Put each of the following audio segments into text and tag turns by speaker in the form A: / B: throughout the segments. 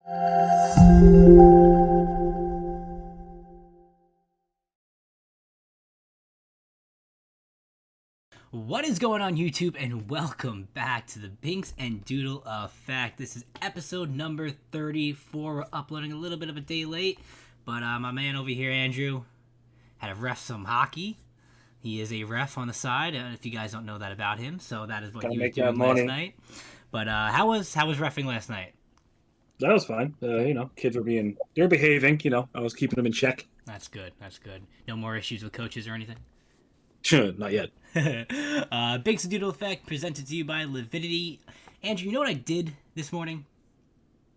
A: What is going on, YouTube, and welcome back to the Binkz and Doodle Effect. This is episode number 34. We're uploading a little bit of a day late, but my man over here, Andrew, had to ref some hockey. He is a ref on the side, if you guys don't know that about him, so that is what he was doing last night. But how was reffing last night?
B: That was fine. Kids were they were behaving, I was keeping them in check.
A: That's good. No more issues with coaches or anything?
B: Not yet.
A: Binkz and Doodle Effect presented to you by Lividity. Andrew, you know what I did this morning?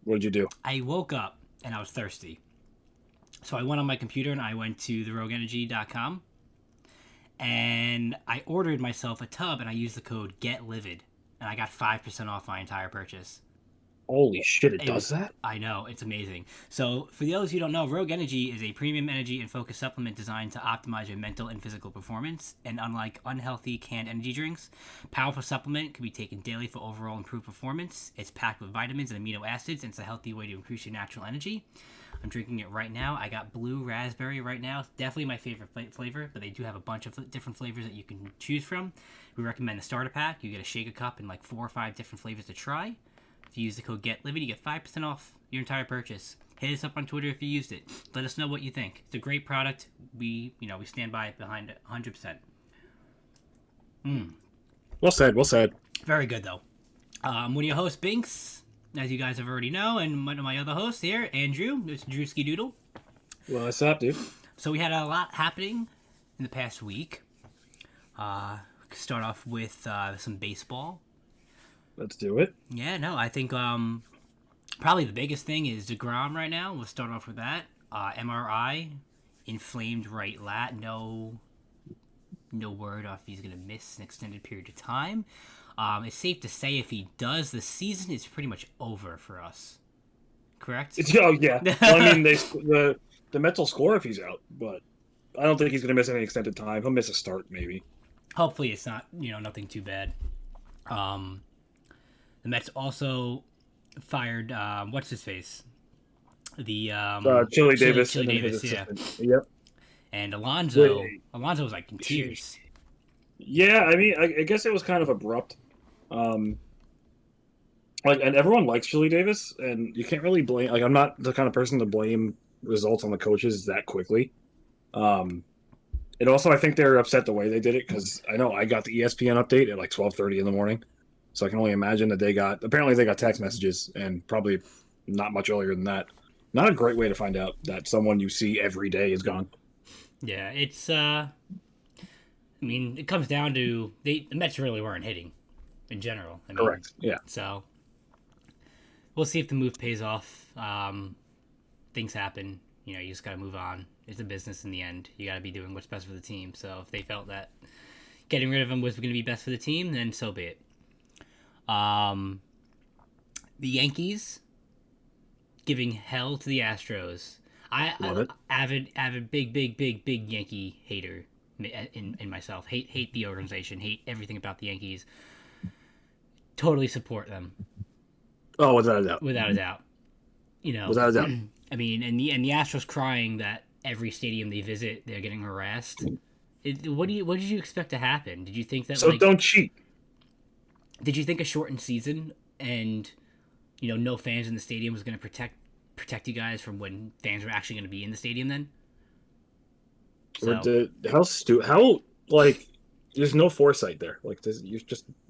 B: What did you do?
A: I woke up and I was thirsty. So I went on my computer and I went to theroguenergy.com and I ordered myself a tub and I used the code GETLIVID and I got 5% off my entire purchase.
B: Holy shit, it does that?
A: I know, it's amazing. So, for those who don't know, Rogue Energy is a premium energy and focus supplement designed to optimize your mental and physical performance. And unlike unhealthy canned energy drinks, powerful supplement can be taken daily for overall improved performance. It's packed with vitamins and amino acids, and it's a healthy way to increase your natural energy. I'm drinking it right now. I got blue raspberry right now. It's definitely my favorite flavor, but they do have a bunch of different flavors that you can choose from. We recommend the starter pack. You get a shaker cup and like 4 or 5 different flavors to try. If you use the code GETLIVID, you get 5% off your entire purchase. Hit us up on Twitter if you used it. Let us know what you think. It's a great product. We stand behind it 100%.
B: Well said.
A: Very good, though. One of your hosts, Binkz, as you guys have already know, and one of my other hosts here, Andrew. It's DrewskiDoodles.
B: What's up, dude?
A: So we had a lot happening in the past week. Start off with some baseball.
B: Let's do it.
A: Yeah, no, I think probably the biggest thing is DeGrom right now. We'll start off with that. MRI, inflamed right lat. No word if he's going to miss an extended period of time. It's safe to say if he does, the season is pretty much over for us. Correct?
B: Oh, yeah. Well, I mean, the Mets will score if he's out, but I don't think he's going to miss any extended time. He'll miss a start, maybe.
A: Hopefully it's not, nothing too bad. The Mets also fired, what's his face? The
B: Chili Davis.
A: Chili Davis, yeah.
B: Yep.
A: And Alonso was like in tears.
B: Yeah, I mean, I guess it was kind of abrupt. And everyone likes Chili Davis, and you can't really blame. I'm not the kind of person to blame results on the coaches that quickly. And also, I think they're upset the way they did it because I know I got the ESPN update at like 12:30 in the morning. So I can only imagine that they got text messages and probably not much earlier than that. Not a great way to find out that someone you see every day is gone.
A: Yeah, it's, I mean, it comes down to, the Mets really weren't hitting in general.
B: Correct, yeah.
A: So we'll see if the move pays off. Things happen. You just got to move on. It's a business in the end. You got to be doing what's best for the team. So if they felt that getting rid of him was going to be best for the team, then so be it. The Yankees giving hell to the Astros. I avid big Yankee hater in myself. Hate the organization. Hate everything about the Yankees. Totally support them.
B: Oh, without a doubt.
A: Without a doubt.
B: Without a doubt.
A: I mean, and the Astros crying that every stadium they visit they're getting harassed. What did you expect to happen? Did you think that?
B: So don't cheat.
A: Did you think a shortened season and no fans in the stadium was going to protect you guys from when fans were actually going to be in the stadium then? So,
B: how there's no foresight there. Like this, you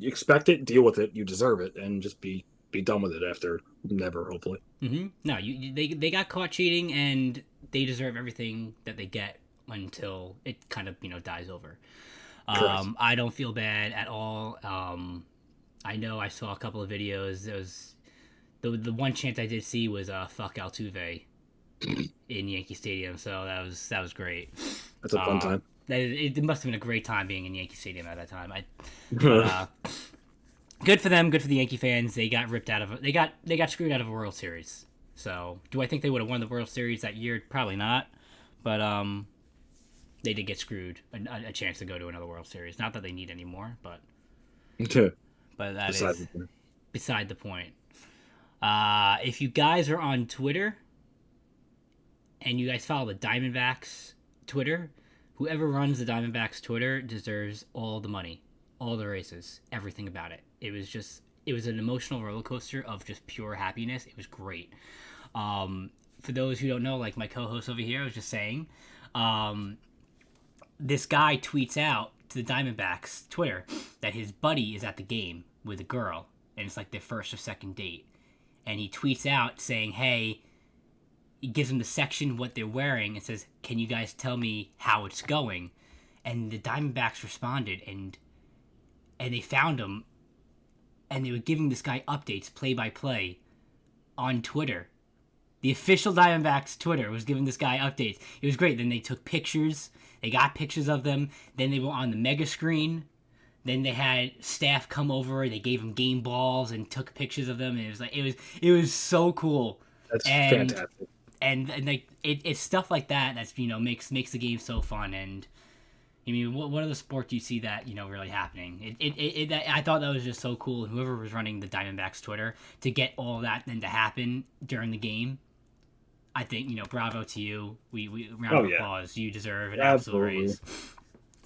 B: expect it, deal with it, you deserve it, and just be done with it after never, hopefully.
A: Mm-hmm. No, they got caught cheating and they deserve everything that they get until it kind of dies over. I don't feel bad at all. I know I saw a couple of videos. There was the one chant I did see was "fuck Altuve" in Yankee Stadium. So that was great.
B: That's a fun time.
A: It must have been a great time being in Yankee Stadium at that time. Good for them. Good for the Yankee fans. They got ripped out of. They got screwed out of a World Series. So do I think they would have won the World Series that year? Probably not. But they did get screwed. A chance to go to another World Series. Not that they need any more, but.
B: Okay.
A: But that is beside the point. If you guys are on Twitter and you guys follow the Diamondbacks Twitter, whoever runs the Diamondbacks Twitter deserves all the money, all the races, everything about it. It was an emotional roller coaster of just pure happiness. It was great. For those who don't know, like my co-host over here, I was just saying, this guy tweets out to the Diamondbacks Twitter that his buddy is at the game with a girl, and it's like their first or second date. And he tweets out saying, hey, he gives them the section what they're wearing and says, can you guys tell me how it's going? And the Diamondbacks responded, and they found him, and they were giving this guy updates play by play on Twitter. The official Diamondbacks Twitter was giving this guy updates. It was great. Then they took pictures. They got pictures of them. Then they were on the mega screen. Then they had staff come over. They gave them game balls and took pictures of them. And it was so cool.
B: That's fantastic.
A: And like it's stuff like that's makes the game so fun. And I mean, what other sport do you see that really happening? I thought that was just so cool. And whoever was running the Diamondbacks Twitter to get all that then to happen during the game, I think bravo to you. We round of applause. You deserve an absolute raise.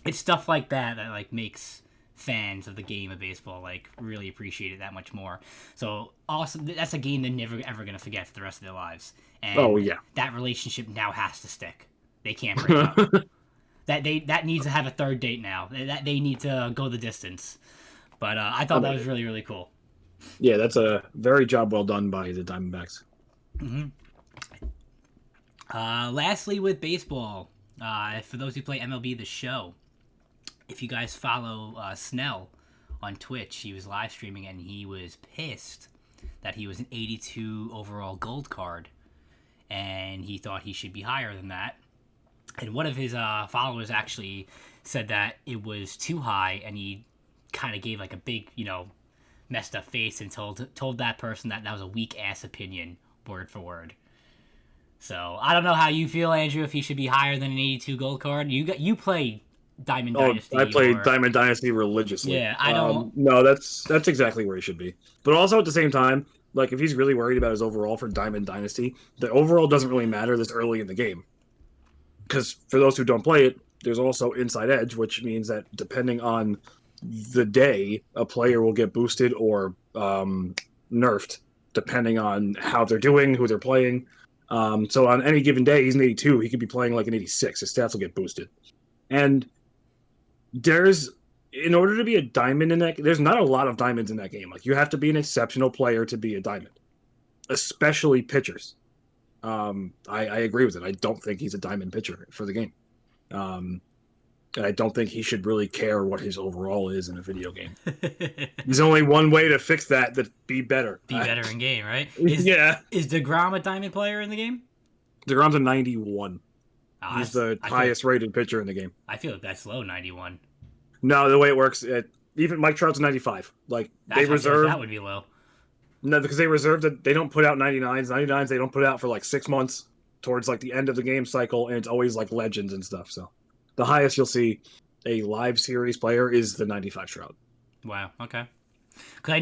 A: It's stuff like that like makes fans of the game of baseball like really appreciate it that much more. So awesome. That's a game they're never ever gonna forget for the rest of their lives. And that relationship now has to stick. They can't break up. That needs to have a third date now. That they need to go the distance. But I thought that was really, really cool.
B: Yeah, that's a very job well done by the Diamondbacks.
A: Mm-hmm. Lastly, with baseball, for those who play MLB The Show, if you guys follow Snell on Twitch, he was live streaming and he was pissed that he was an 82 overall gold card, and he thought he should be higher than that. And one of his followers actually said that it was too high, and he kind of gave like a big, messed up face and told that person that was a weak ass opinion, word for word. So I don't know how you feel, Andrew, if he should be higher than an 82 gold card. You play Diamond Dynasty.
B: I played Diamond Dynasty religiously.
A: Yeah, I don't.
B: No, that's exactly where he should be. But also at the same time, like if he's really worried about his overall for Diamond Dynasty, the overall doesn't really matter this early in the game. Because for those who don't play it, there's also Inside Edge, which means that depending on the day, a player will get boosted or nerfed, depending on how they're doing, who they're playing. So on any given day, he's an 82. He could be playing like an 86. His stats will get boosted. And in order to be a diamond in that, there's not a lot of diamonds in that game. Like you have to be an exceptional player to be a diamond, especially pitchers. I agree with it. I don't think he's a diamond pitcher for the game. And I don't think he should really care what his overall is in a video game. There's only one way to fix that be better.
A: Be better in game, right? Is DeGrom a diamond player in the game?
B: DeGrom's a 91. He's the highest rated pitcher in the game.
A: I feel like that's low, 91.
B: No, the way it works, even Mike Trout's 95. Like they reserve
A: that would be low.
B: No, because they reserve that they don't put out 99s. 99s they don't put out for like 6 months towards like the end of the game cycle, and it's always like legends and stuff. So the highest you'll see a live series player is the 95 Trout.
A: Wow. Okay. Because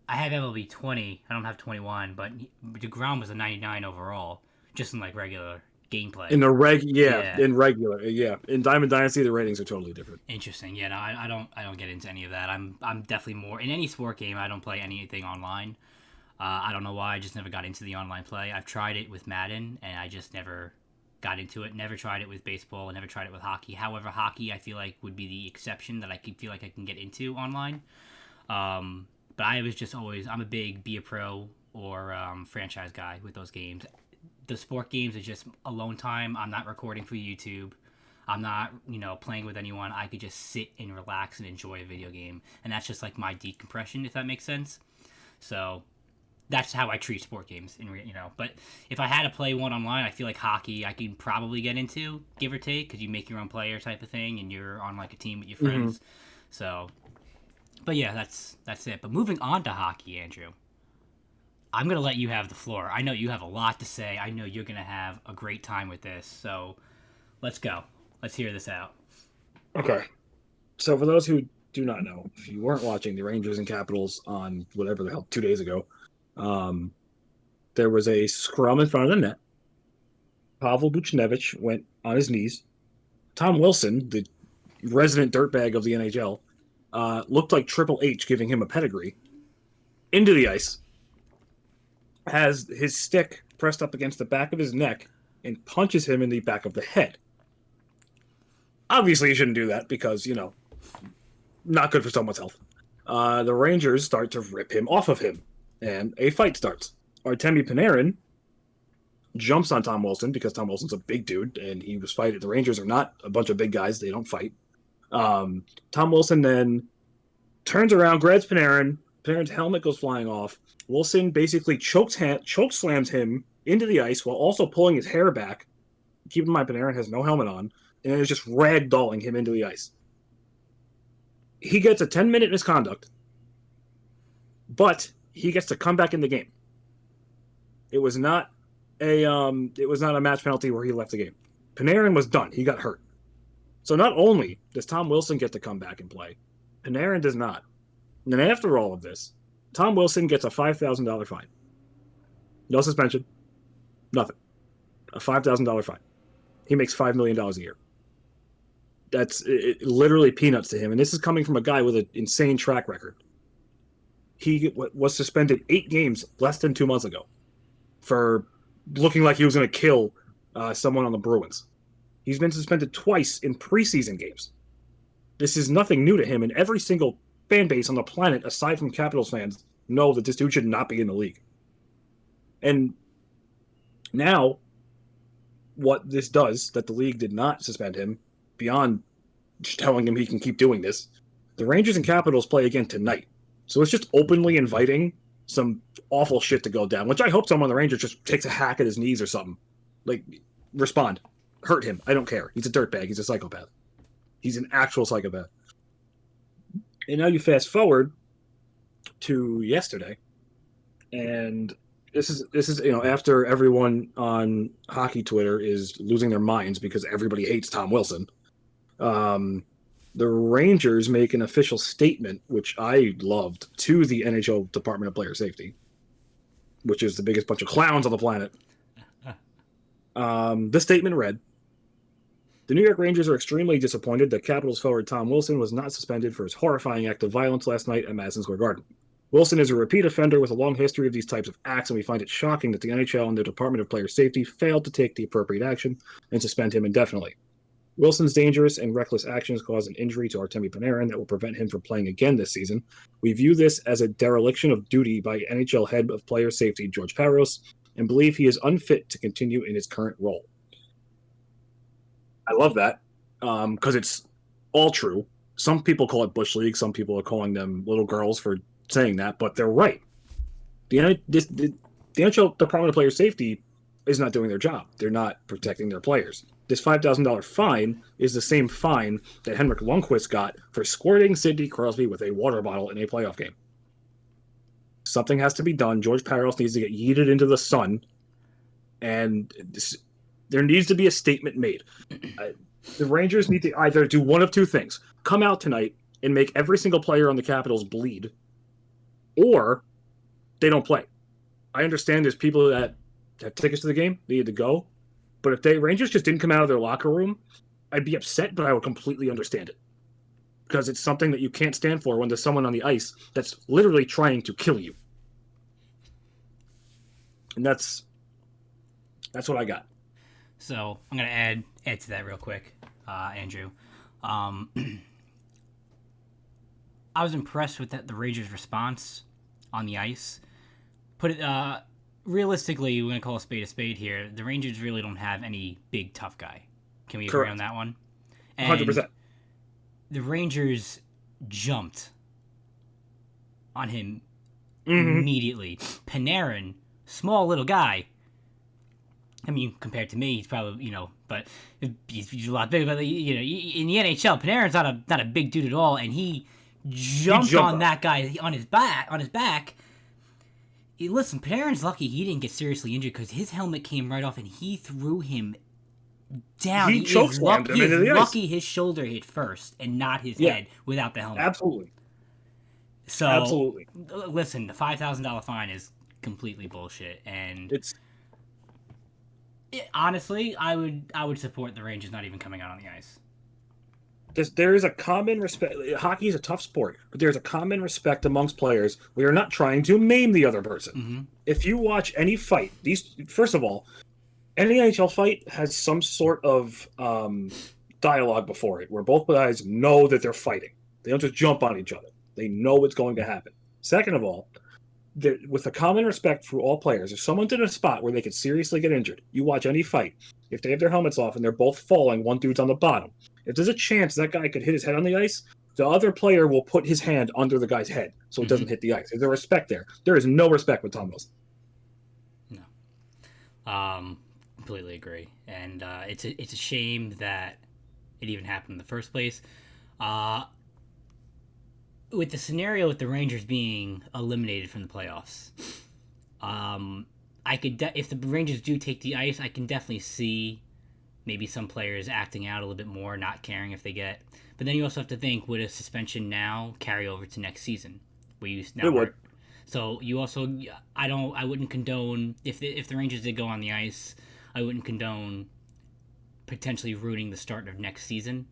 A: I have MLB 20. I don't have 21, but DeGrom was a 99 overall, just in like regular gameplay.
B: In regular. In Diamond Dynasty, the ratings are totally different.
A: Interesting. Yeah, no, I don't get into any of that. I'm definitely more in any sport game. I don't play anything online. I don't know why. I just never got into the online play. I've tried it with Madden, and I just never got into it. Never tried it with baseball, and never tried it with hockey. However, hockey I feel like would be the exception that I could feel like I can get into online. But I was just always I'm a big be a pro or franchise guy with those games. The sport games is just alone time. I'm not recording for YouTube. I'm not, playing with anyone. I could just sit and relax and enjoy a video game. And that's just like my decompression, if that makes sense. So that's how I treat sport games. But if I had to play one online, I feel like hockey I can probably get into, give or take, because you make your own player type of thing and you're on like a team with your friends. Mm-hmm. So, but yeah, that's it. But moving on to hockey, Andrew. I'm going to let you have the floor. I know you have a lot to say. I know you're going to have a great time with this. So let's go. Let's hear this out.
B: Okay. So for those who do not know, if you weren't watching the Rangers and Capitals on whatever the hell 2 days ago, there was a scrum in front of the net. Pavel Buchnevich went on his knees. Tom Wilson, the resident dirtbag of the NHL, looked like Triple H giving him a pedigree, into the ice, has his stick pressed up against the back of his neck, and punches him in the back of the head. Obviously, you shouldn't do that because, not good for someone's health. The Rangers start to rip him off of him, and a fight starts. Artemi Panarin jumps on Tom Wilson because Tom Wilson's a big dude, and he was fighting. The Rangers are not a bunch of big guys. They don't fight. Tom Wilson then turns around, grabs Panarin. Panarin's helmet goes flying off. Wilson basically choke slams him into the ice while also pulling his hair back. Keep in mind, Panarin has no helmet on, and is just ragdolling him into the ice. He gets a 10-minute misconduct, but he gets to come back in the game. It was not a match penalty where he left the game. Panarin was done. He got hurt. So not only does Tom Wilson get to come back and play, Panarin does not. And then after all of this, Tom Wilson gets a $5,000 fine. No suspension. Nothing. A $5,000 fine. He makes $5 million a year. That's literally peanuts to him. And this is coming from a guy with an insane track record. He was suspended 8 games less than 2 months ago for looking like he was going to kill someone on the Bruins. He's been suspended twice in preseason games. This is nothing new to him, and every single fan base on the planet, aside from Capitals fans, know that this dude should not be in the league. And now, what this does, that the league did not suspend him, beyond just telling him he can keep doing this, the Rangers and Capitals play again tonight. So it's just openly inviting some awful shit to go down, which I hope someone on the Rangers just takes a hack at his knees or something. Like, respond. Hurt him. I don't care. He's a dirtbag. He's a psychopath. He's an actual psychopath. And now you fast forward to yesterday, and this is after everyone on hockey Twitter is losing their minds because everybody hates Tom Wilson. The Rangers make an official statement, which I loved, to the NHL Department of Player Safety, which is the biggest bunch of clowns on the planet. This statement read, "The New York Rangers are extremely disappointed that Capitals forward Tom Wilson was not suspended for his horrifying act of violence last night at Madison Square Garden. Wilson is a repeat offender with a long history of these types of acts, and we find it shocking that the NHL and the Department of Player Safety failed to take the appropriate action and suspend him indefinitely. Wilson's dangerous and reckless actions caused an injury to Artemi Panarin that will prevent him from playing again this season. We view this as a dereliction of duty by NHL head of player safety George Parros and believe he is unfit to continue in his current role." I love that because it's all true. Some people call it Bush League. Some people are calling them little girls for saying that, but they're right. The NHL Department of Player Safety is not doing their job. They're not protecting their players. This $5,000 fine is the same fine that Henrik Lundqvist got for squirting Sidney Crosby with a water bottle in a playoff game. Something has to be done. George Parros needs to get yeeted into the sun, and there needs to be a statement made. The Rangers need to either do one of two things: come out tonight and make every single player on the Capitals bleed, or they don't play. I understand there's people that have tickets to the game, they need to go, but if the Rangers just didn't come out of their locker room, I'd be upset, but I would completely understand it. Because it's something that you can't stand for when there's someone on the ice that's literally trying to kill you. And that's what I got.
A: So I'm going to add to that real quick, Andrew. I was impressed with the Rangers' response on the ice. Realistically, we're going to call a spade here. The Rangers really don't have any big tough guy. Can we agree
B: Correct.
A: on that one?
B: And 100%.
A: The Rangers jumped on him immediately. Panarin, small little guy. I mean, compared to me, he's probably, but he's a lot bigger. But, in the NHL, Panarin's not a big dude at all, and he jumped on that guy on his back. Listen, Panarin's lucky he didn't get seriously injured because his helmet came right off, and he threw him down.
B: He chokeslammed him
A: He
B: into
A: is
B: the ice.
A: lucky his shoulder hit first and not his head without the helmet.
B: Absolutely.
A: So,
B: Absolutely.
A: Listen, the $5,000 fine is completely bullshit, and honestly, I would support the Rangers not even coming out on the ice.
B: There is a common respect. Hockey is a tough sport, but there's a common respect amongst players. We are not trying to maim the other person.
A: Mm-hmm.
B: If you watch any fight, first of all, any NHL fight has some sort of dialogue before it, where both guys know that they're fighting. They don't just jump on each other. They know what's going to happen. Second of all, with a common respect for all players, if someone's in a spot where they could seriously get injured, you watch any fight, if they have their helmets off and they're both falling, one dude's on the bottom. If there's a chance that guy could hit his head on the ice, the other player will put his hand under the guy's head so it doesn't hit the ice. There's a respect there. There is no respect with Tom Wilson.
A: No. Completely agree. And it's a shame that it even happened in the first place. With the scenario with the Rangers being eliminated from the playoffs, I could if the Rangers do take the ice, I can definitely see maybe some players acting out a little bit more, not caring if they get. But then you also have to think, would a suspension now carry over to next season?
B: It would.
A: So you also, I wouldn't condone if the Rangers did go on the ice. I wouldn't condone potentially ruining the start of next season.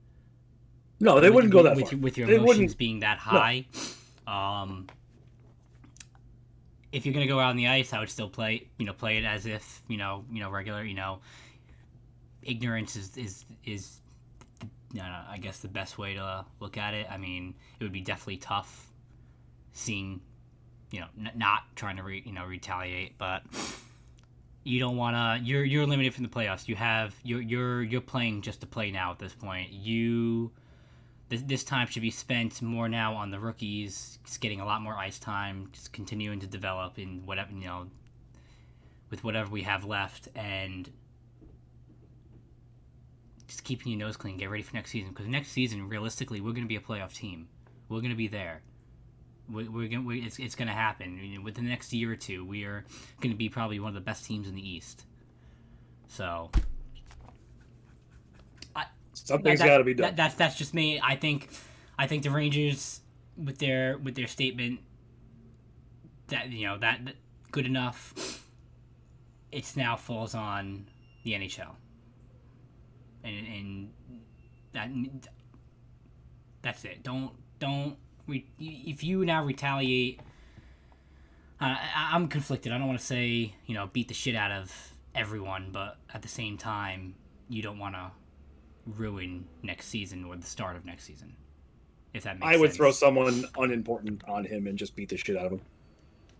B: No, they wouldn't go that far.
A: With your emotions being that high. No. If you're gonna go out on the ice, I would still play it as if regular. Ignorance is I guess the best way to look at it. I mean, it would be definitely tough seeing, not trying to retaliate, but you don't want to. You're limited from the playoffs. You're playing just to play now at this point. This time should be spent more now on the rookies, just getting a lot more ice time, just continuing to develop in whatever, with whatever we have left, and just keeping your nose clean, get ready for next season. Because next season, realistically, we're going to be a playoff team. We're going to be there. It's going to happen. Within the next year or two, we are going to be probably one of the best teams in the East. So
B: something's got to be done.
A: That's just me. I think the Rangers with their statement that that good enough. It now falls on the NHL, and that's it. If you now retaliate, I'm conflicted. I don't want to say beat the shit out of everyone, but at the same time, you don't want to ruin next season or the start of next season. If that makes sense.
B: I would throw someone unimportant on him and just beat the shit out of him.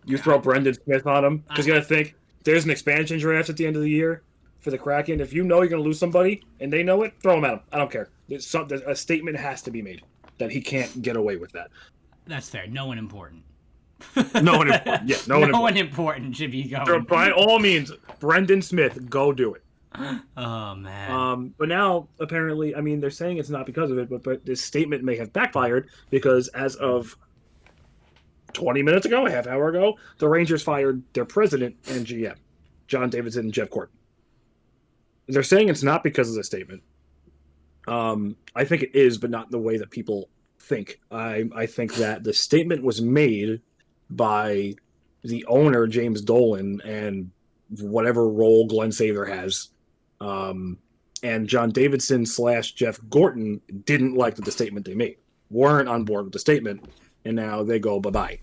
B: You throw Brendan Smith on him because you got to think there's an expansion draft at the end of the year for the Kraken. If you know you're going to lose somebody and they know it, throw him at him. I don't care. A statement has to be made that he can't get away with that.
A: That's fair. No one important.
B: No one important. Yeah, no one important
A: should be going.
B: So by all means, Brendan Smith, go do it.
A: Oh man.
B: But now apparently, I mean, they're saying it's not because of it, but this statement may have backfired because as of 20 minutes ago, a half hour ago, the Rangers fired their president and GM, John Davidson and Jeff Gorton. They're saying it's not because of the statement. I think it is, but not in the way that people think. I think that the statement was made by the owner, James Dolan, and whatever role Glenn Sather has. And John Davidson / Jeff Gorton didn't like the statement they made, weren't on board with the statement, and now they go bye-bye.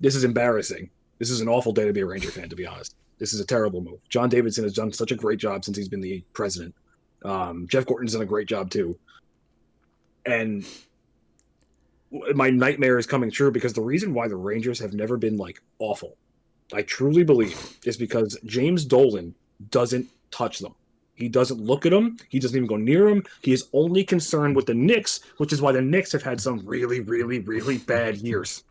B: This is embarrassing. This is an awful day to be a Ranger fan, to be honest. This is a terrible move. John Davidson has done such a great job since he's been the president. Jeff Gorton's done a great job, too. And my nightmare is coming true because the reason why the Rangers have never been, awful, I truly believe, is because James Dolan doesn't touch them. He doesn't look at them. He doesn't even go near them. He is only concerned with the Knicks, which is why the Knicks have had some really, really, really bad years.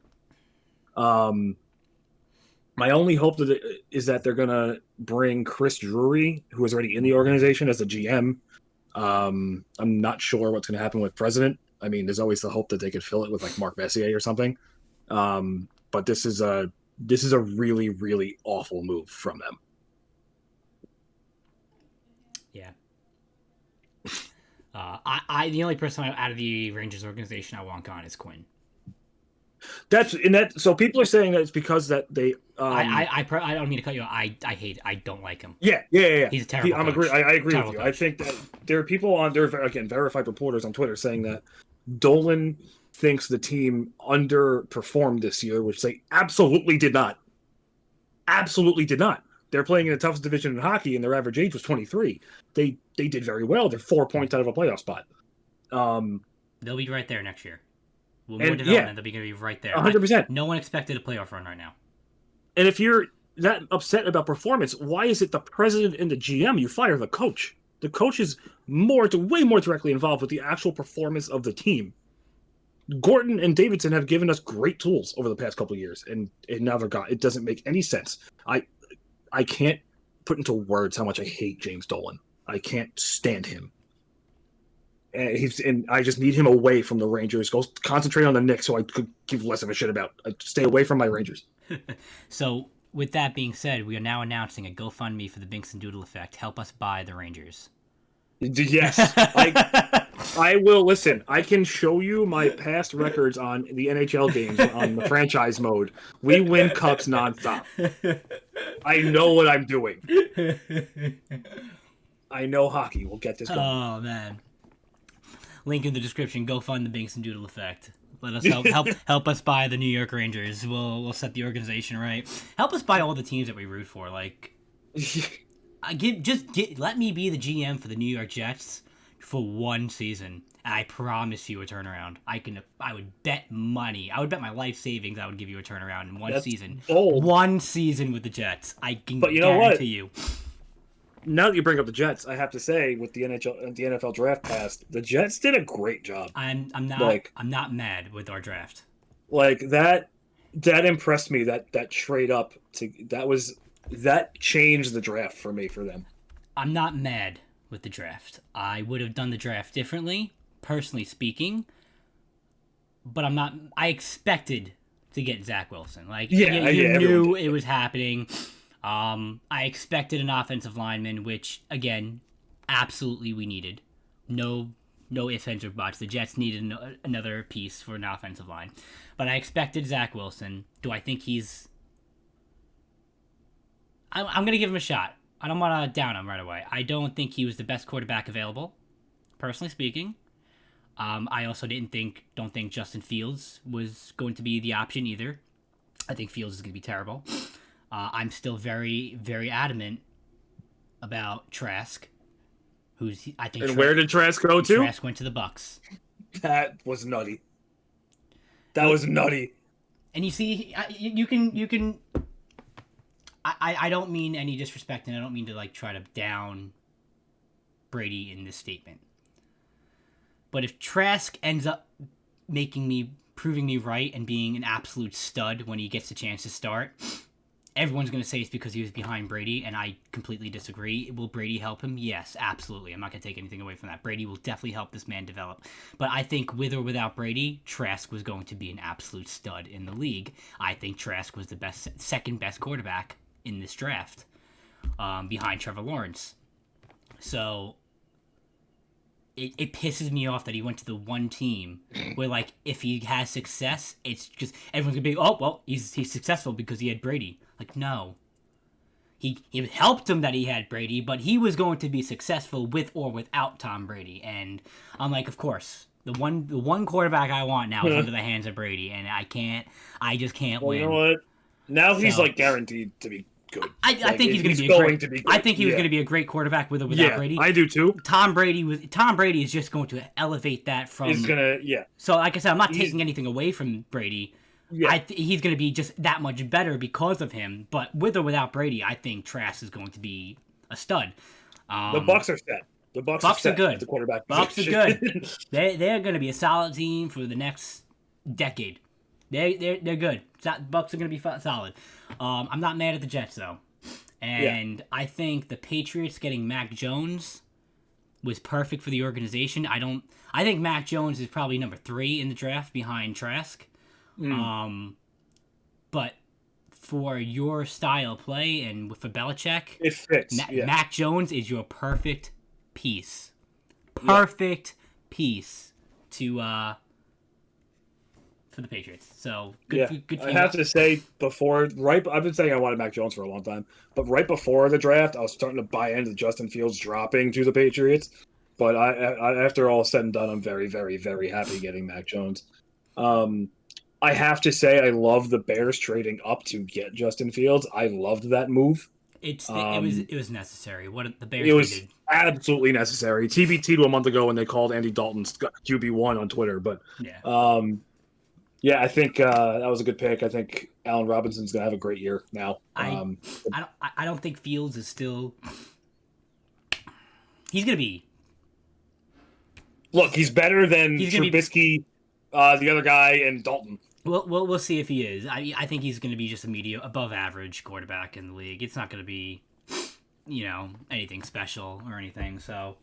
B: My only hope is that they're going to bring Chris Drury, who is already in the organization, as a GM. I'm not sure what's going to happen with president. I mean, there's always the hope that they could fill it with Mark Messier or something. But this is a really, really awful move from them.
A: Yeah. I the only person out of the Rangers organization I want gone is Quinn.
B: So people are saying that it's because that they.
A: I don't mean to cut you off. I don't like him.
B: Yeah.
A: He's a terrible coach.
B: I agree with
A: Terrible
B: you.
A: coach.
B: I think that there are people on there, again, verified reporters on Twitter saying that Dolan thinks the team underperformed this year, which they absolutely did not. Absolutely did not. They're playing in the toughest division in hockey, and their average age was 23. They did very well. They're 4 points out of a playoff spot.
A: They'll be right there next year. More
B: And,
A: development, they'll be going to be right there.
B: 100%.
A: No one expected a playoff run right now.
B: And if you're that upset about performance, why is it the president and the GM? You fire the coach. The coach is way more directly involved with the actual performance of the team. Gordon and Davidson have given us great tools over the past couple of years, and now they're gone. It doesn't make any sense. I can't put into words how much I hate James Dolan. I can't stand him. And I just need him away from the Rangers. Go concentrate on the Knicks, so I could give less of a shit about. Stay away from my Rangers.
A: So, with that being said, we are now announcing a GoFundMe for the Binkz and Doodle effect. Help us buy the Rangers.
B: Yes, I will. Listen, I can show you my past records on the NHL games on the franchise mode. We win cups nonstop. I know what I'm doing. I know hockey. We'll get this going.
A: Oh man. Link in the description. Go fund the Binkz and Doodle effect. Let us help us buy the New York Rangers. We'll set the organization right. Help us buy all the teams that we root for. Like, let me be the GM for the New York Jets for one season, and I promise you a turnaround. I would bet money. I would bet my life savings. I would give you a turnaround in one season.
B: Bold.
A: One season with the Jets. I can
B: but you know
A: guarantee
B: what?
A: you.
B: Now that you bring up the Jets, I have to say, with the NFL draft passed, the Jets did a great job.
A: I'm not mad with our draft.
B: Like that impressed me. That trade up that changed the draft for them.
A: I'm not mad with the draft. I would have done the draft differently, personally speaking. But I'm not. I expected to get Zach Wilson. Like you knew it was happening. I expected an offensive lineman, which, again, absolutely we needed. No ifs, ands, or buts. The Jets needed another piece for an offensive line. But I expected Zach Wilson. Do I think he's... I'm going to give him a shot. I don't want to down him right away. I don't think he was the best quarterback available, personally speaking. I also don't think Justin Fields was going to be the option either. I think Fields is going to be terrible. I'm still very, very adamant about Trask, I think.
B: And where did Trask go to?
A: Trask went to the Bucks.
B: That was nutty. That was nutty.
A: And you see, you can. I don't mean any disrespect, and I don't mean to try to down Brady in this statement. But if Trask ends up proving me right and being an absolute stud when he gets a chance to start, everyone's going to say it's because he was behind Brady, and I completely disagree. Will Brady help him? Yes, absolutely. I'm not going to take anything away from that. Brady will definitely help this man develop. But I think with or without Brady, Trask was going to be an absolute stud in the league. I think Trask was the second best quarterback in this draft, behind Trevor Lawrence. So it pisses me off that he went to the one team where, if he has success, it's just everyone's gonna be, oh well, he's successful because he had Brady. No, he helped him that he had Brady, but he was going to be successful with or without Tom Brady. And I'm of course, the one quarterback I want now is under the hands of Brady, and I just can't win.
B: You know what? Now he's guaranteed to be good.
A: I think he's going to be great. I think he was going to be a great quarterback with or without Brady.
B: I do too.
A: Tom Brady is just going to elevate that from.
B: He's gonna
A: So like I said, I'm not taking anything away from Brady. Yeah. He's going to be just that much better because of him. But with or without Brady, I think Trask is going to be a stud.
B: The Bucks are set. The Bucks
A: are good.
B: The quarterback.
A: Bucks are good. They're going to be a solid team for the next decade. They're good. Bucks are going to be solid. I'm not mad at the Jets though, and I think the Patriots getting Mac Jones was perfect for the organization. I think Mac Jones is probably number 3 in the draft behind Trask. But for your style play and for Belichick,
B: it fits.
A: Mac Jones is your perfect piece. Perfect piece to for the Patriots. So good. Good for
B: I
A: you.
B: have to say, I've been saying I wanted Mac Jones for a long time, but right before the draft, I was starting to buy into Justin Fields dropping to the Patriots. But I after all said and done, I'm very, very, very happy getting Mac Jones. I have to say, I love the Bears trading up to get Justin Fields. I loved that move.
A: It was necessary. What the Bears
B: It was
A: needed.
B: absolutely necessary. TBT to a month ago when they called Andy Dalton QB1 on Twitter, but
A: Yeah.
B: yeah, I think that was a good pick. I think Allen Robinson's gonna have a great year now.
A: I don't think Fields is still. He's gonna be.
B: Look, he's better than
A: He's gonna
B: Trubisky, the other guy, and Dalton.
A: We'll see if he is. I think he's going to be just a above average quarterback in the league. It's not going to be, anything special or anything. So,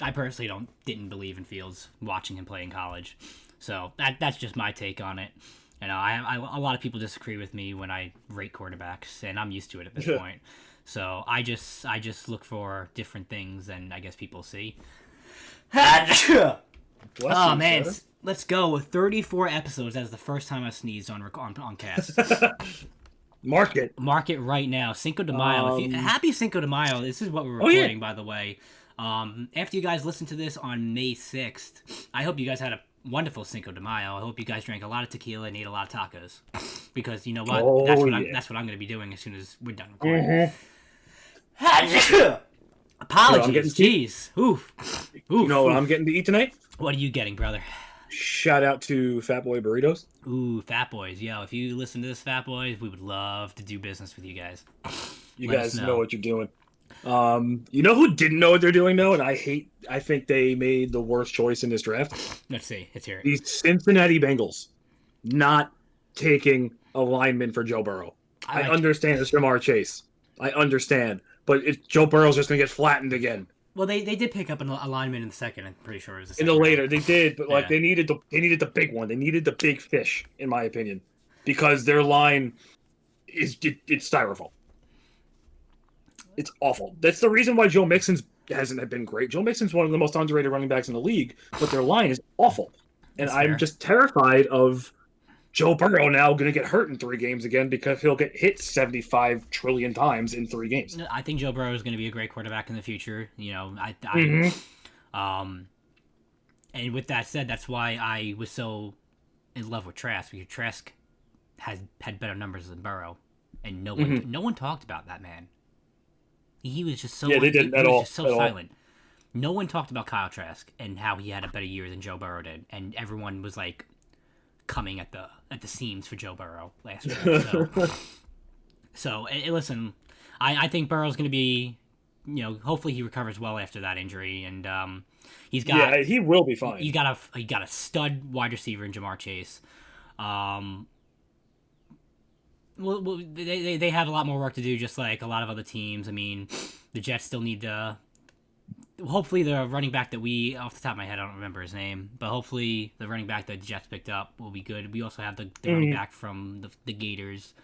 A: I personally didn't believe in Fields watching him play in college. So that's just my take on it. A lot of people disagree with me when I rate quarterbacks, and I'm used to it at this point. So I just look for different things than I guess people see. Oh man, let's go with 34 episodes. That's the first time I sneezed on cast.
B: Mark it
A: right now. Cinco de Mayo. Happy Cinco de Mayo. This is what we're recording, by the way. After you guys listen to this on May 6th, I hope you guys had a wonderful Cinco de Mayo. I hope you guys drank a lot of tequila and ate a lot of tacos. Because you know what? That's what I'm going to be doing as soon as we're done recording. Apologies. Jeez. Oof.
B: You know what I'm getting to eat tonight?
A: What are you getting, brother?
B: Shout out to Fat Boy Burritos.
A: Ooh, Fat Boys. Yo, if you listen to this, Fat Boys, we would love to do business with you guys.
B: You guys know what you're doing. You know who didn't know what they're doing, though? And I think they made the worst choice in this draft.
A: Let's see. Let's hear it.
B: The Cincinnati Bengals not taking a lineman for Joe Burrow. I understand it's Jamar Chase. I understand. But Joe Burrow's just going to get flattened again.
A: Well, they did pick up a lineman in the second. I'm pretty sure it was the
B: second. In the later, they did, but they needed the big one. They needed the big fish, in my opinion, because their line it's styrofoam. It's awful. That's the reason why Joe Mixon hasn't been great. Joe Mixon's one of the most underrated running backs in the league, but their line is awful, and I'm just terrified of Joe Burrow now going to get hurt in 3 games again because he'll get hit 75 trillion times in 3 games.
A: I think Joe Burrow is going to be a great quarterback in the future. And with that said, that's why I was so in love with Trask, because Trask had better numbers than Burrow, and no one talked about that man. He was just so
B: they didn't at all.
A: Just so silent. No one talked about Kyle Trask and how he had a better year than Joe Burrow did, and everyone was like coming at the seams for Joe Burrow last year. So listen, I think Burrow's going to be, hopefully he recovers well after that injury, and he
B: will be fine.
A: He got a stud wide receiver in Jamar Chase. Well, they have a lot more work to do, just like a lot of other teams. I mean, the Jets still need to. Hopefully, the running back that off the top of my head, I don't remember his name, but hopefully the running back that the Jets picked up will be good. We also have the running back from the Gators,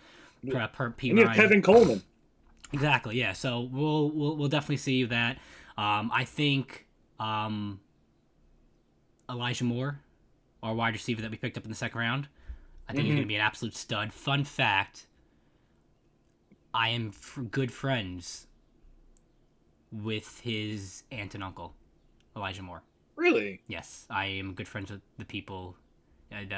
B: Pete Ryan. Kevin Coleman.
A: Exactly, yeah. So we'll definitely see that. I think Elijah Moore, our wide receiver that we picked up in the second round, I think he's going to be an absolute stud. Fun fact: I am good friends with his aunt and uncle, Elijah Moore.
B: Really?
A: Yes, I am good friends with the people. And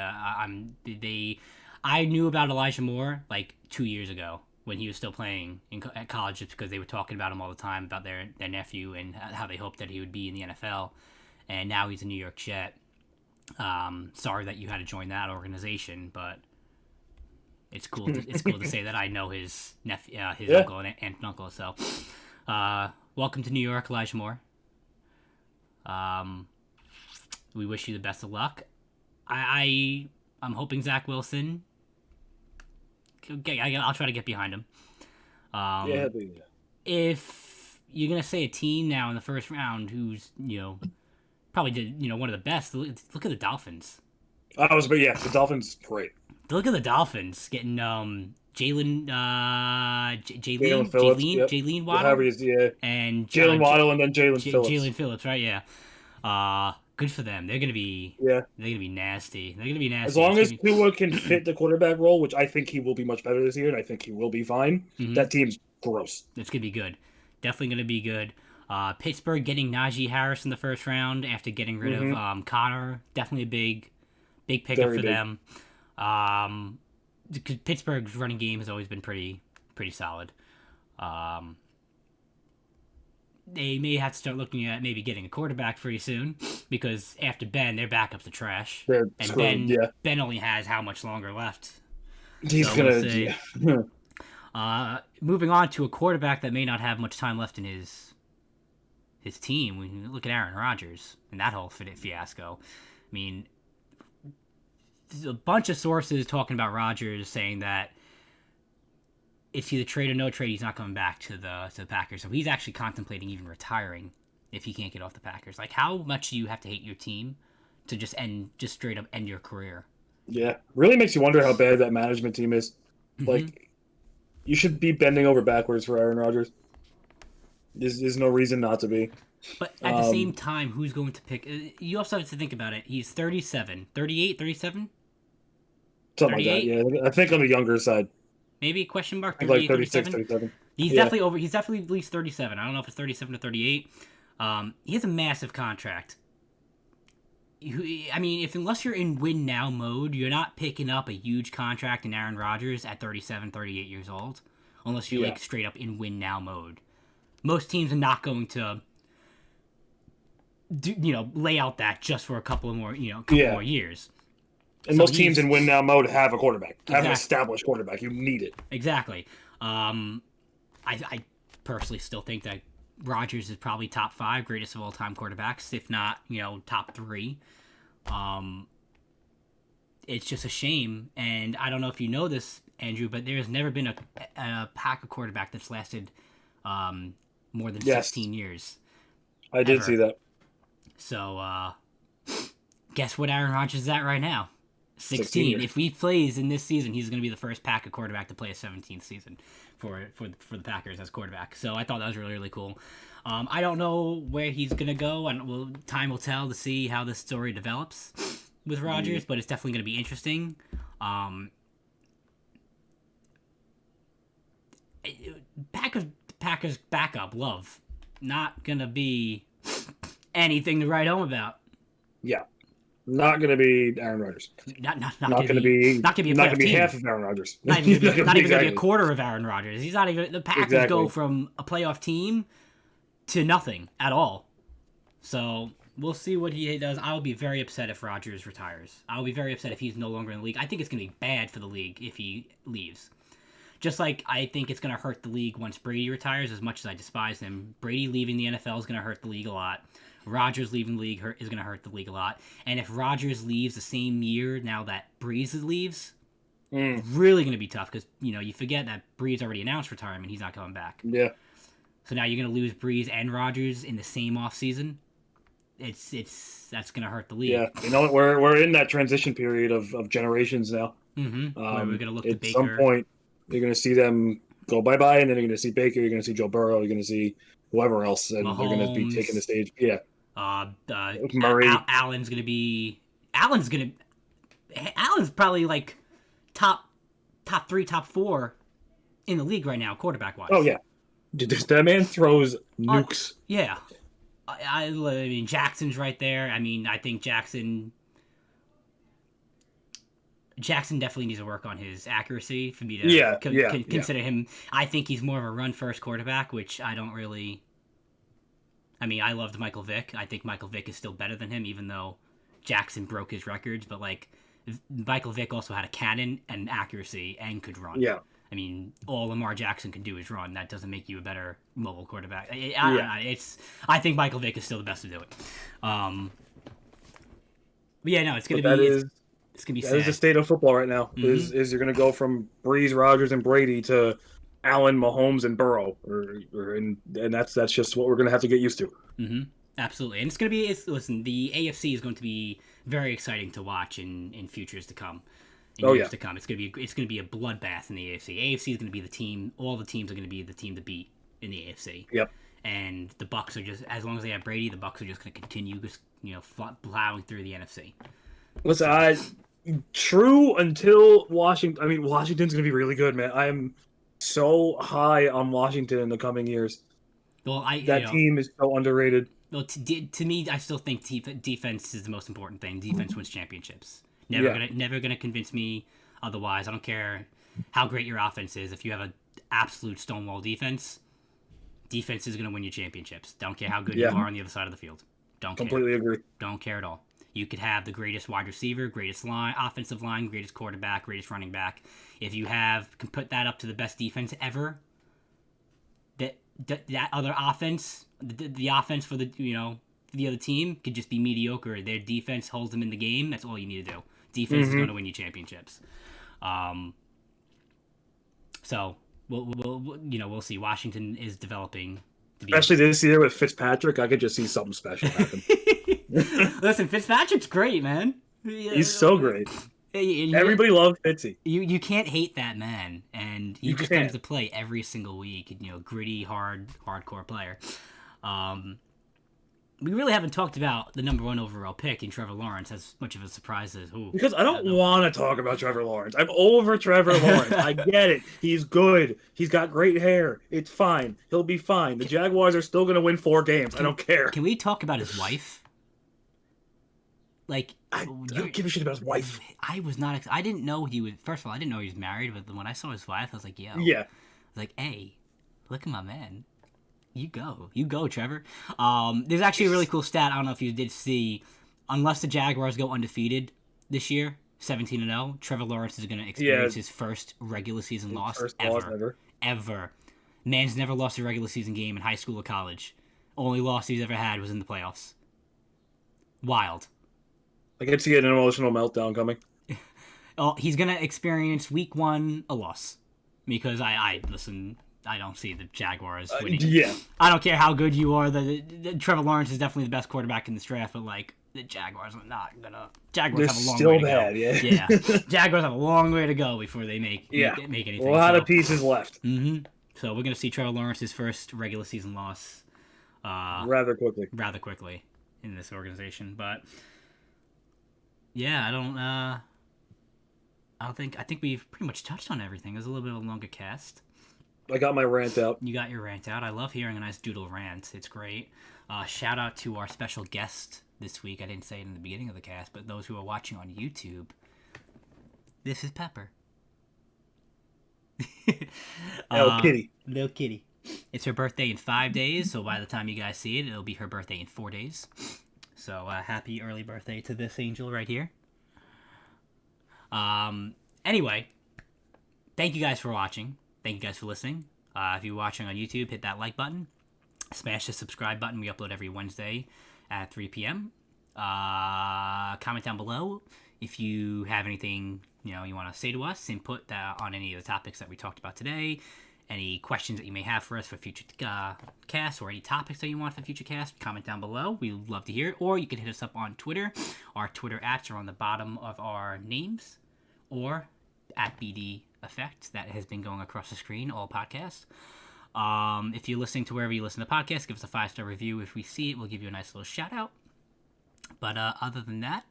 A: I knew about Elijah Moore like 2 years ago when he was still playing at college, just because they were talking about him all the time, about their nephew and how they hoped that he would be in the NFL. And now he's a New York Jet. Sorry that you had to join that organization, but it's cool. It's cool to say that I know his nephew, uncle and aunt and uncle. So, welcome to New York, Elijah Moore. We wish you the best of luck. I'm hoping Zach Wilson. I'll try to get behind him. If you're gonna say a team now in the first round who's probably did one of the best, look at the Dolphins.
B: The Dolphins great.
A: Look at the Dolphins getting
B: Jalen Phillips, yep.
A: Jalen
B: However
A: Waddle,
B: he's, yeah.
A: and
B: Jalen Waddle and then Jalen Phillips.
A: Jalen Phillips, right? Yeah. Good for them. They're gonna be nasty. They're gonna be nasty.
B: As long as Tua can fit the quarterback role, which I think he will be much better this year, and I think he will be fine. That team's gross.
A: It's gonna be good. Definitely gonna be good. Pittsburgh getting Najee Harris in the first round after getting rid of Connor. Definitely a big pickup for them. Pittsburgh's running game has always been pretty solid. They may have to start looking at maybe getting a quarterback pretty soon because after Ben, their backups are trash.
B: They're
A: and
B: screwed,
A: Ben only has how much longer left?
B: He's
A: so
B: gonna.
A: We'll see. Moving on to a quarterback that may not have much time left in his team. When you look at Aaron Rodgers and that whole fiasco, I mean, there's a bunch of sources talking about Rodgers saying that it's either trade or no trade. He's not coming back to the Packers, so he's actually contemplating even retiring if he can't get off the Packers. Like, how much do you have to hate your team to just straight up end your career?
B: Yeah, really makes you wonder how bad that management team is. Like, you should be bending over backwards for Aaron Rodgers. There's no reason not to be.
A: But at the same time, who's going to pick? You also have to think about it. He's 37, 38, 37?
B: Something 38? Like that, yeah. I think on the younger side.
A: Maybe question mark
B: 38, like 36, 37.
A: He's definitely over. He's definitely at least 37. I don't know if it's 37 or 38. He has a massive contract. I mean, unless you're in win now mode, you're not picking up a huge contract in Aaron Rodgers at 37, 38 years old, unless you're like straight up in win now mode. Most teams are not going to lay out that just for a couple more years.
B: And most teams in win now mode have a quarterback, have an established quarterback. You need it.
A: Exactly. I personally still think that Rodgers is probably top 5 greatest of all time quarterbacks, if not top 3. It's just a shame, and I don't know if you know this, Andrew, but there's never been a pack of quarterback that's lasted more than 16 years.
B: I did see that.
A: So guess what Aaron Rodgers is at right now? 16. If he plays in this season, he's going to be the first Packer quarterback to play a 17th season for the Packers as quarterback. So I thought that was really, really cool. I don't know where he's going to go, and time will tell to see how this story develops with Rodgers, but it's definitely going to be interesting. Packers backup, Love, not going to be anything to write home about.
B: Yeah. Not going to be Aaron Rodgers.
A: Not going to be
B: half of Aaron Rodgers.
A: Not even going to be a quarter of Aaron Rodgers. He's not even. The Packers go from a playoff team to nothing at all. So we'll see what he does. I'll be very upset if Rodgers retires. I'll be very upset if he's no longer in the league. I think it's going to be bad for the league if he leaves. Just like I think it's going to hurt the league once Brady retires, as much as I despise him. Brady leaving the NFL is going to hurt the league a lot. Rodgers leaving the league is going to hurt the league a lot. And if Rodgers leaves the same year now that Breeze leaves, really going to be tough because, you forget that Breeze already announced retirement. He's not coming back.
B: Yeah.
A: So now you're going to lose Breeze and Rodgers in the same offseason. That's going to hurt the league.
B: Yeah. We're in that transition period of generations now.
A: Mm-hmm. Where we're going to look at Baker.
B: At some point, you're going to see them go bye-bye, and then you're going to see Baker, you're going to see Joe Burrow, you're going to see whoever else, and
A: Mahomes,
B: they're going to be taking the stage. Yeah.
A: Murray. Allen's probably like top 3, top 4 in the league right now, quarterback wise.
B: Oh yeah, that man throws nukes.
A: Yeah, I mean Jackson's right there. I mean I think Jackson definitely needs to work on his accuracy for me to consider him. I think he's more of a run first quarterback, which I don't really. I mean, I loved Michael Vick. I think Michael Vick is still better than him, even though Jackson broke his records. But, Michael Vick also had a cannon and accuracy and could run.
B: Yeah.
A: I mean, all Lamar Jackson can do is run. That doesn't make you a better mobile quarterback. I think Michael Vick is still the best to do it. But, yeah, no, it's going to be... It's going to be sad.
B: That is the state of football right now. Mm-hmm. Is you're going to go from Breeze, Rodgers, and Brady to Allen, Mahomes, and Burrow, and that's just what we're going to have to get used to.
A: Mm-hmm. Absolutely, and it's going to be. Listen, the AFC is going to be very exciting to watch in futures to come. in
B: Oh,
A: years
B: yeah.
A: to come. It's gonna be a bloodbath in the AFC. AFC is gonna be the team. All the teams are gonna be the team to beat in the AFC.
B: Yep.
A: And the Bucks are just, as long as they have Brady, the Bucks are just gonna continue just plowing through the NFC.
B: Listen, true until Washington. I mean, Washington's gonna be really good, man. I am so high on Washington in the coming years.
A: Well,
B: That team is so underrated.
A: Well, to me, I still think defense is the most important thing. Defense wins championships. Never gonna convince me otherwise. I don't care how great your offense is. If you have an absolute stonewall defense is gonna win you championships. Don't care how good you are on the other side of the field. Don't care.
B: Completely agree.
A: Don't care at all. You could have the greatest wide receiver, greatest offensive line, greatest quarterback, greatest running back. If you can put that up to the best defense ever, that other offense, the offense for the other team could just be mediocre. Their defense holds them in the game. That's all you need to do. Defense is going to win you championships. So we'll see. Washington is developing.
B: Especially this year with Fitzpatrick, I could just see something special happen.
A: Listen, Fitzpatrick's great, man.
B: He's so great. Everybody loves Fitzy.
A: You can't hate that man, and he just comes to play every single week. Gritty, hardcore player. We really haven't talked about the number 1 overall pick in Trevor Lawrence as much of a surprise as who.
B: Because I don't want to talk about Trevor Lawrence. I'm over Trevor Lawrence. I get it. He's good. He's got great hair. It's fine. He'll be fine. The Jaguars are still going to win 4 games. I don't care.
A: Can we talk about his wife? Like,
B: I don't give a shit about his wife.
A: I was not. I didn't know he was. First of all, I didn't know he was married. But when I saw his wife, I was like, "Yo."
B: Yeah.
A: I was like, "Hey, look at my man. You go, Trevor." There's actually a really cool stat. I don't know if you did see. Unless the Jaguars go undefeated this year, 17-0, Trevor Lawrence is going to experience his first regular season loss ever. Man's never lost a regular season game in high school or college. Only loss he's ever had was in the playoffs. Wild.
B: I can see an emotional meltdown coming.
A: Oh, he's gonna experience week 1 a loss because I don't see the Jaguars winning. I don't care how good you are. The Trevor Lawrence is definitely the best quarterback in this draft, but like the Jaguars are not gonna. Jaguars have a long way to go. Yeah. Jaguars have a long way to go before they make anything.
B: A lot of pieces left.
A: So we're gonna see Trevor Lawrence's first regular season loss.
B: Rather quickly
A: in this organization, but. Yeah, I think we've pretty much touched on everything. It was a little bit of a longer cast.
B: I got my rant out.
A: You got your rant out. I love hearing a nice doodle rant. It's great. Shout out to our special guest this week. I didn't say it in the beginning of the cast, but those who are watching on YouTube, this is Pepper.
B: Little kitty.
A: Little kitty. It's her birthday in 5 days, so by the time you guys see it, it'll be her birthday in 4 days. So happy early birthday to this angel right here. Anyway, thank you guys for watching. Thank you guys for listening. If you're watching on YouTube, hit that like button. Smash the subscribe button. We upload every Wednesday at 3 p.m. Comment down below if you have anything you want to say to us. Input on any of the topics that we talked about today. Any questions that you may have for us for future casts or any topics that you want for future casts, comment down below. We would love to hear it. Or you can hit us up on Twitter. Our Twitter @ are on the bottom of our names. Or at BDE Effect. That has been going across the screen all podcast. If you're listening to wherever you listen to podcasts, give us a 5-star review. If we see it, we'll give you a nice little shout out. But other than that,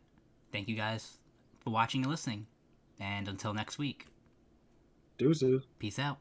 A: thank you guys for watching and listening. And until next week.
B: Deuces.
A: Peace out.